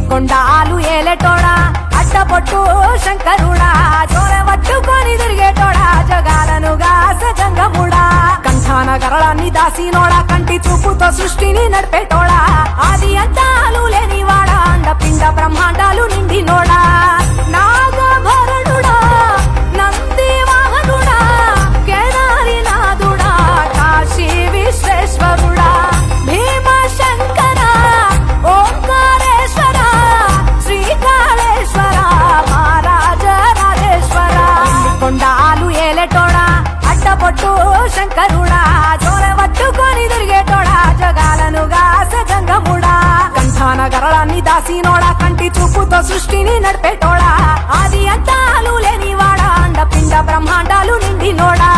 కొండాలు ఏలేటోడా అట్టపొట్టు శంకరుడా చోరె పట్టుకొని తిరిగేటోడా జగాలను గాసజంగముడా కంఠాన గరళాన్ని దాసినోడా కంటి చూపుతో సృష్టిని నడిపేటోడా ఆది అంతాలు లేనివాడా అండపిండ బ్రహ్మాండాలు నిండినోడా నాగభరణుడా నంది వాహనుడా కేదారినాథుడా కాశీ విశ్వేశ్వరుడా భీమశంకర ఓంకారేశ్వర శ్రీకాళేశ్వర మహారాజ రాజేశ్వర కొండాలు ఏలేటోడా అట్టపొట్టు శంకరుడా చోరె పట్టుకొని తిరిగేటోడా జగాలను గాసజంగముడా కంఠాన గరళాన్ని దాసినోడా కంటి చూపుతో సృష్టిని నడిపేటోడా ఆది అంతాలు లేనివాడా అండపిండ బ్రహ్మాండాలు నిండినోడా